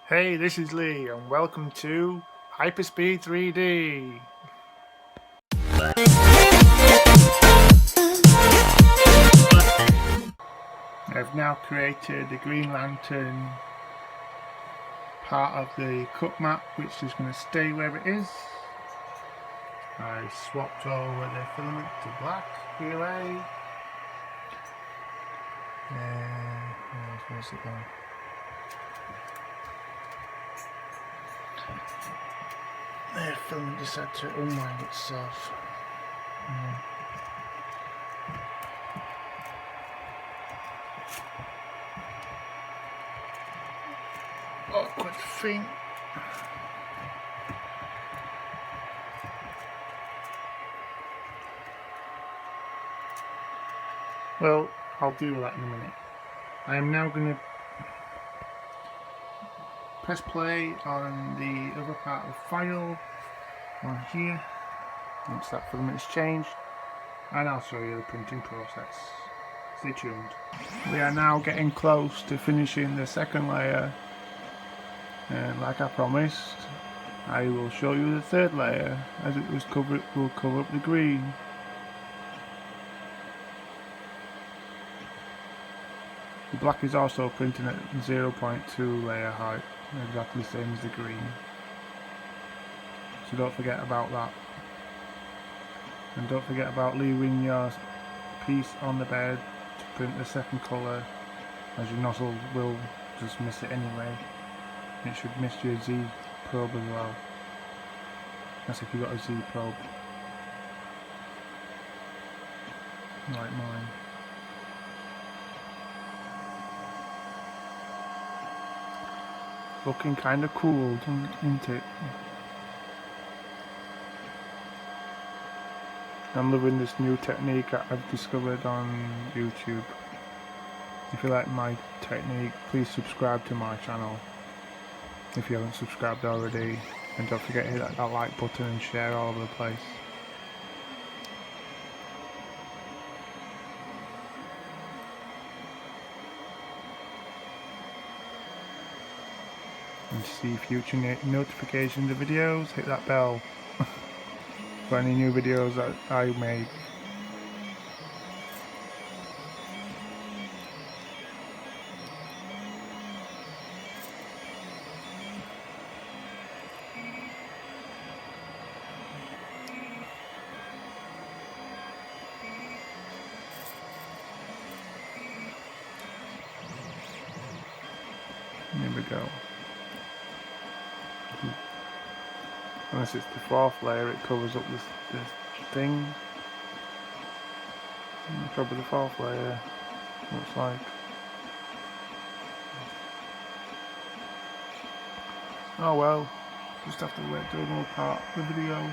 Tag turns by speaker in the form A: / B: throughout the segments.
A: Hey, this is Lee and welcome to Hyperspeed 3D. I've now created the Green Lantern part of the Cupmat, which is going to stay where it is. I swapped over the filament to black relay. Where's it going? The filament decided to unwind itself. Awkward thing. Well, I'll do that in a minute. I am now going to press play on the other part of the file on here once that filament is changed, and I'll show you the printing process. Stay tuned. We are now getting close to finishing the second layer, and like I promised, I will show you the third layer as it will cover up the green. The black is also printing at 0.2 layer height, exactly the same as the green. So don't forget about that. And don't forget about leaving your piece on the bed to print the second colour, as your nozzle will just miss it anyway. It should miss your Z probe as well. That's if you've got a Z probe, like mine. Looking kinda cool, isn't it? I'm loving this new technique that I've discovered on YouTube. If you like my technique, please subscribe to my channel if you haven't subscribed already, and don't forget to hit that like button and share all over the place. And to see future notifications of videos, hit that bell for any new videos that I make. There we go. Unless it's the fourth layer, it covers up this thing. Probably the fourth layer, looks like. Oh well, just have to wait till another part of the video.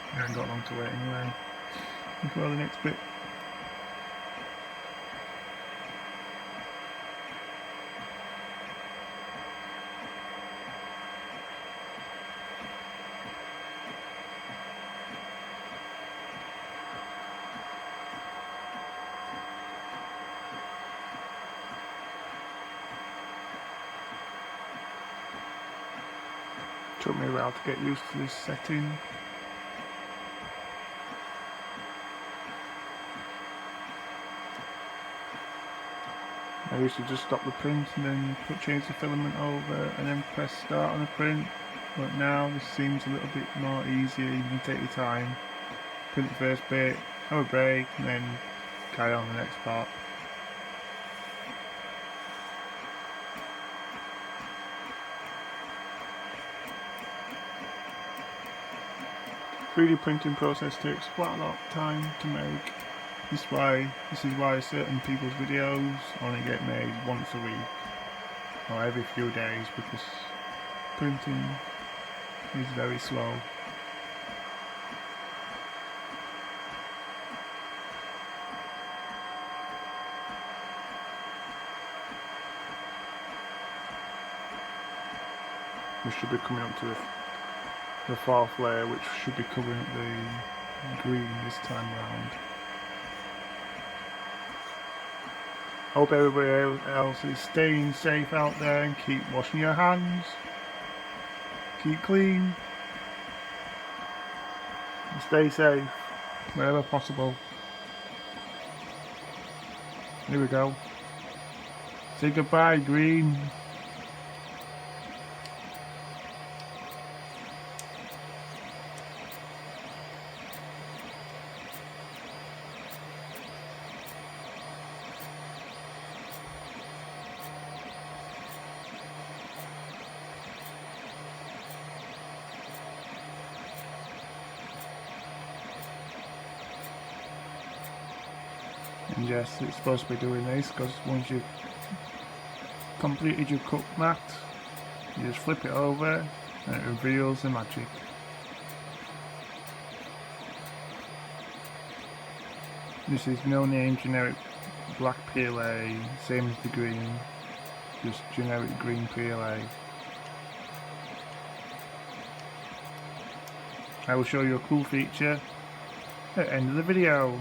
A: I haven't got long to wait anyway. Before the next bit. Took me a while to get used to this setting. I used to just stop the print and then change the filament over and then press start on the print, but now this seems a little bit more easier. You can take your time, print the first bit, have a break, and then carry on the next part. 3D printing process takes quite a lot of time to make. This is why certain people's videos only get made once a week or every few days, because printing is very slow. We should be coming up to the fourth layer, which should be covering the green this time round. Hope everybody else is staying safe out there and keep washing your hands. Keep clean. And stay safe wherever possible. Here we go. Say goodbye, green. And yes, it's supposed to be doing this because once you've completed your Cupmat, you just flip it over and it reveals the magic. This is no name generic black PLA, same as the green, just generic green PLA. I will show you a cool feature at the end of the video.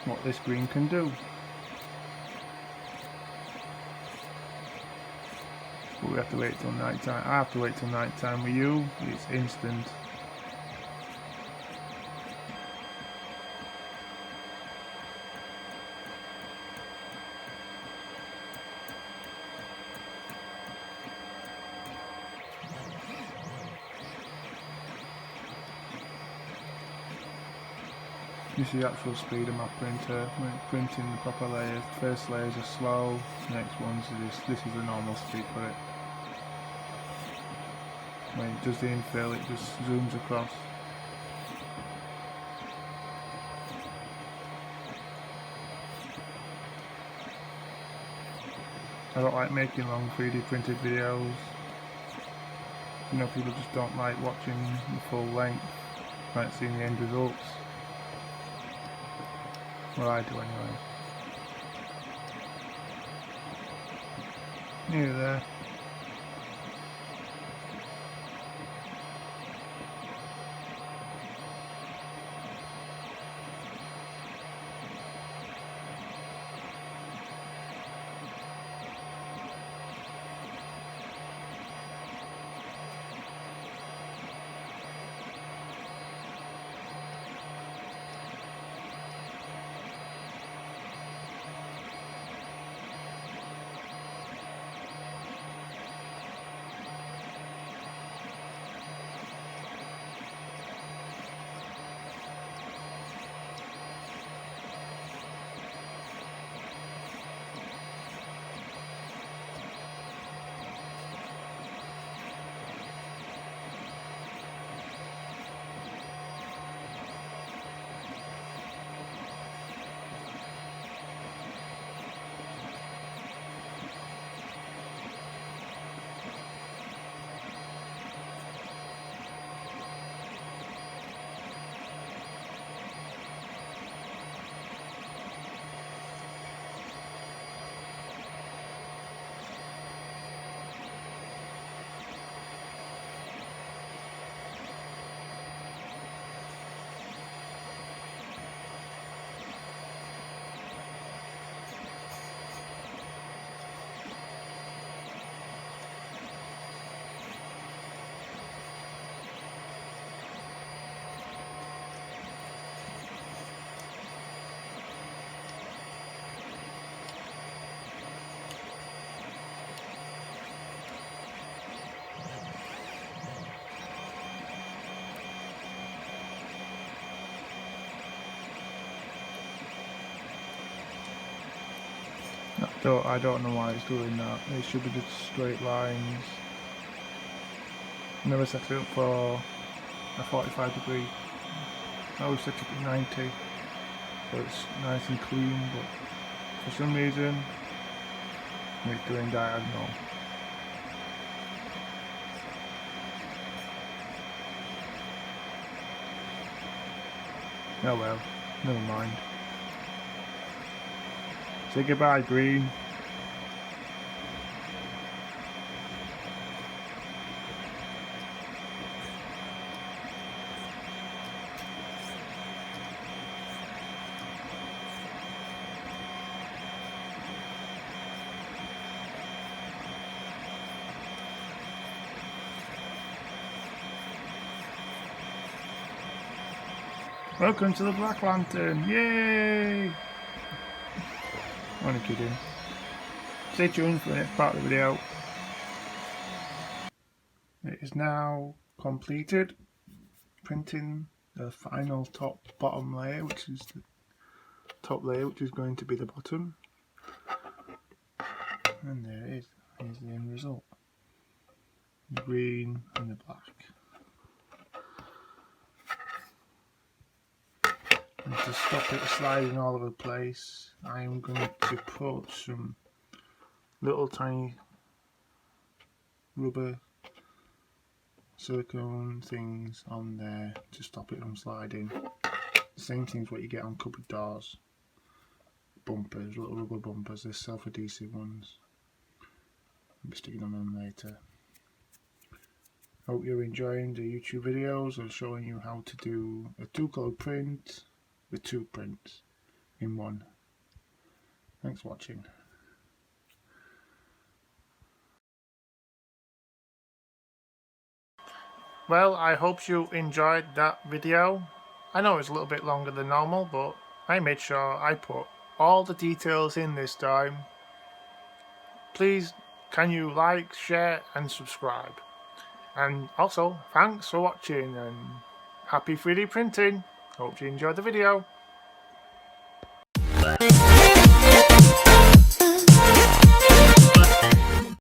A: What this green can do. But we have to wait till night time. I have to wait till night time with you. It's instant. This is the actual speed of my printer. When it's printing the proper layers, the first layers are slow, the next ones are just, this is the normal speed for it. When it does the infill, it just zooms across. I don't like making long 3D printed videos. You know, people just don't like watching the full length, like seeing the end results. Well, I do anyway. Near there. I don't know why it's doing that. It should be just straight lines. Never set it up for a 45 degree. I always set it at 90, so it's nice and clean, but for some reason it's doing diagonal. Oh well, never mind. Say goodbye, green. Welcome to the Black Lantern, yay! Only kidding. Stay tuned for the next part of the video. It is now completed. Printing the final bottom layer, which is the top layer, which is going to be the bottom. And there it is. Here's the end result. The green and the black. And to stop it sliding all over the place, I am going to put some little tiny rubber silicone things on there to stop it from sliding. The same thing's what you get on cupboard doors. Bumpers, little rubber bumpers, they're self-adhesive ones. I'll be sticking on them later. Hope you're enjoying the YouTube videos of showing you how to do a 2-color print with 2 prints in one. Thanks for watching. Well, I hope you enjoyed that video. I know it's a little bit longer than normal, but I made sure I put all the details in this time. Please, can you like, share and subscribe? And also, thanks for watching and happy 3D printing. Hope you enjoyed the video.